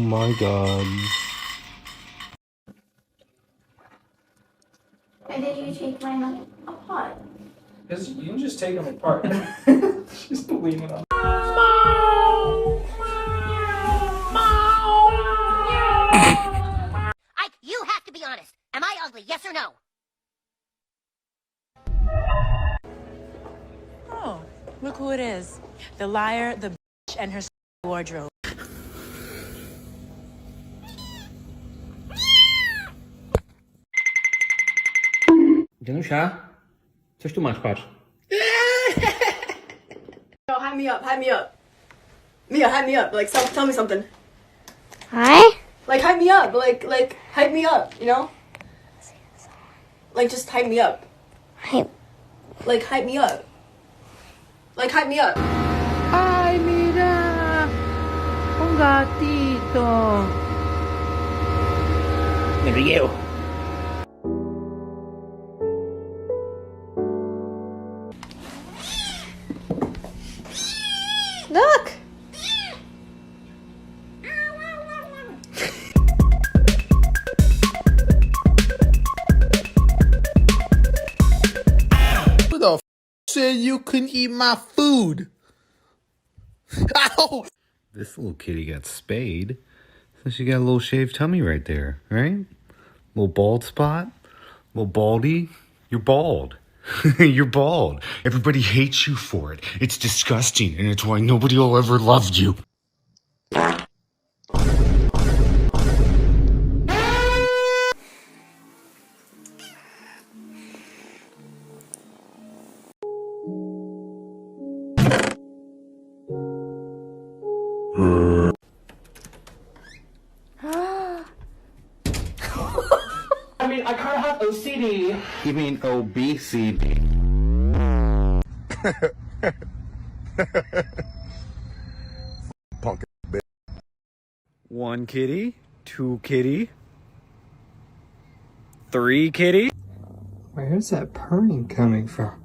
my god. Why did you take mine apart? Because you can just take them apart. Just leave it on. You have to be honest. Am I ugly? Yes or no? Oh, look who it is. The liar, the bitch, and her wardrobe. Janusza, coś tu masz, patrz. No, hype me up, hype me up. Mia, hype me up. Like, tell me something. Hi? Like, hype me up. Like, hype me up, you know? Like, just hype me up. Hype. Like, hype me up. Like, hype me up. Ay, mira! Un gatito. There you. Look! Who the said you couldn't eat my food? Ow! This little kitty got spayed, so she got a little shaved tummy right there, right? Little bald spot, little baldy. You're bald. You're bald. Everybody hates you for it. It's disgusting, and it's why nobody will ever love you. I mean, I kind of have OCD. You mean obesity? Punk. One kitty, two kitty, three kitty. Where's that purring coming from?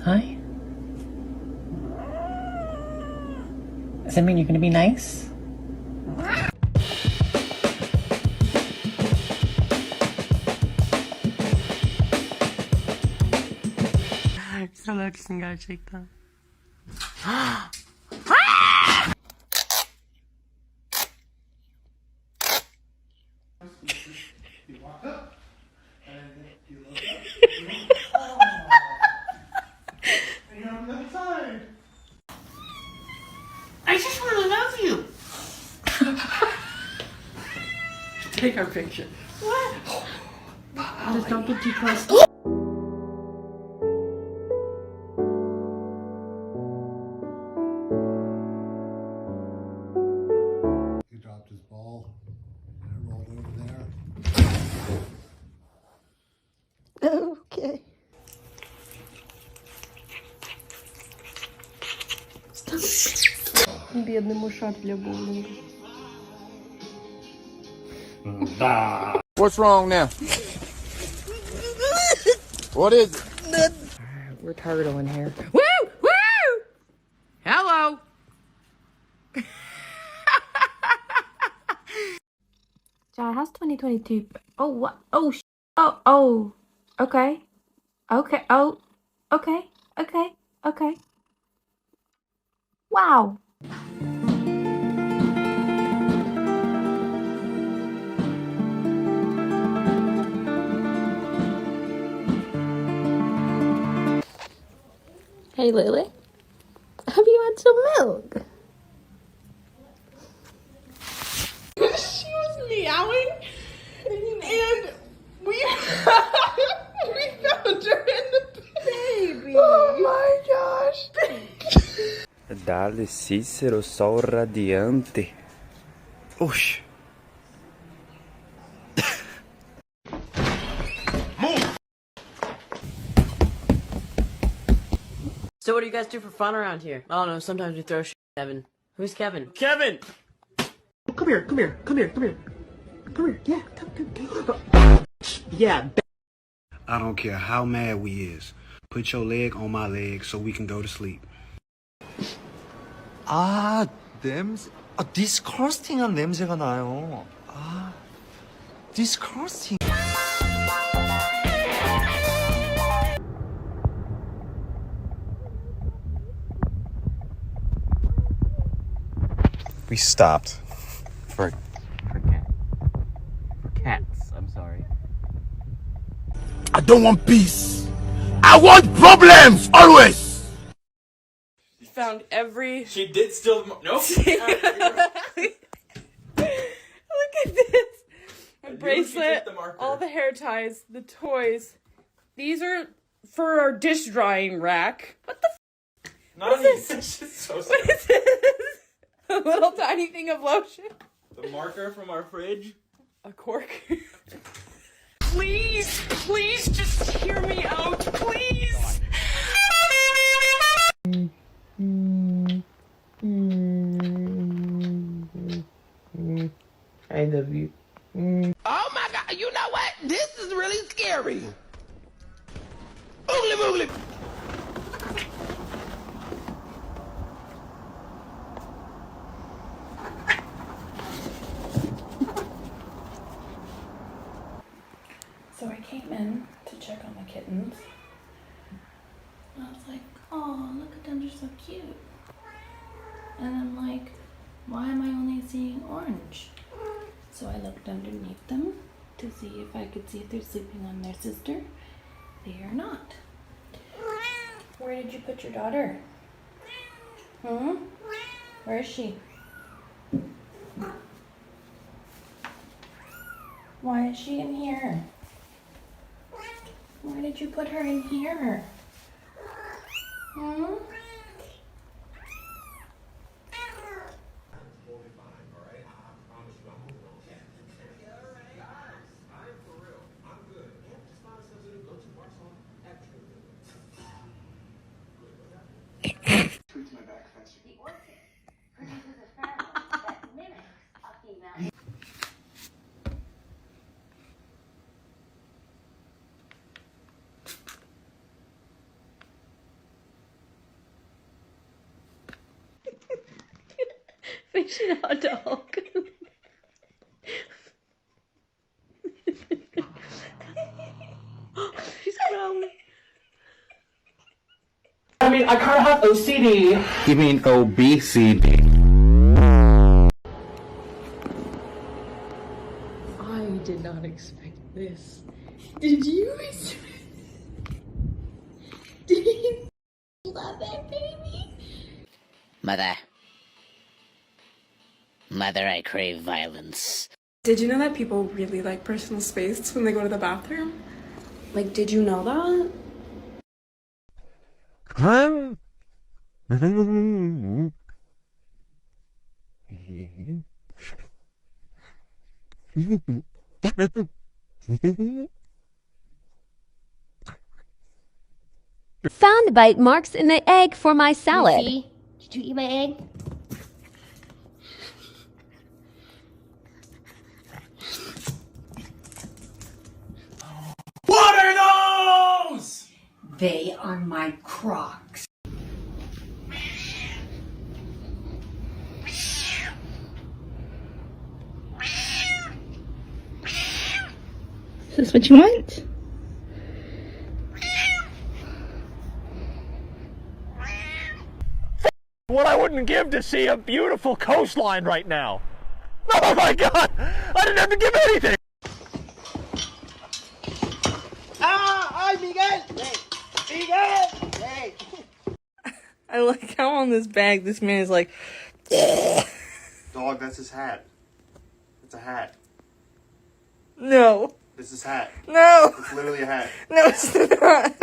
Hi? Does that mean you're gonna be nice? Salak mısın gerçekten? I just wanna love you. Take our picture. What? Just don't get too close. He dropped his ball and it rolled over there. Okay. Бедный мушат для боулинга. What's wrong now? What is it? We're turtle in here. Woo! Woo! Hello! John, how's 2022? Oh, what? Oh, oh, oh. Okay. Okay. Oh, okay. Okay. Okay. Wow. Hey, Lily. Have you had some milk? She was meowing, and we we found her in the baby. Oh my gosh! Dale Cícero, sol radiante. Oxi. So what do you guys do for fun around here? I don't know. Sometimes we throw shit at Kevin. Who's Kevin? Kevin! come here, come here, come here, come here. Come here, yeah, come. Yeah. I don't care how mad we is. Put your leg on my leg so we can go to sleep. 아, 냄새. 아, 디스커스팅한 냄새가 나요. 아, 디스커스팅. We stopped for cats. I'm sorry. I don't want peace. I want problems always. She found every. She did still. Nope. Look at this. A bracelet, all the hair ties, the toys. These are for our dish drying rack. What the What is this? So what is this? A little tiny thing of lotion. The marker from our fridge. A cork. Please, please just hear me out, please. I love you. Oh my God! You know what? This is really scary. Oogly boogly. So I came in to check on the kittens. And I was like, oh, look at them, they're so cute. And I'm like, why am I only seeing orange? So I looked underneath them to see if I could see if they're sleeping on their sister. They are not. Where did you put your daughter? Where is she? Why is she in here? Why did you put her in here? Fishing hot dog. She's growling. I mean, I kind of have OCD. You mean obesity? I did not expect this. Did you expect? Did you love that baby? Mother, I crave violence. Did you know that people really like personal space when they go to the bathroom? Like, did you know that? Found bite marks in the egg for my salad. See? Did you eat my egg? What are those? They are my Crocs. Is this what you want? What I wouldn't give to see a beautiful coastline right now. Oh my God! I didn't have to give anything. ¡Ay, Miguel! ¡Miguel! Hey. I like how on this bag this man is like. Dog, that's his hat. It's a hat. No. It's his hat. No. It's literally a hat. No, it's not.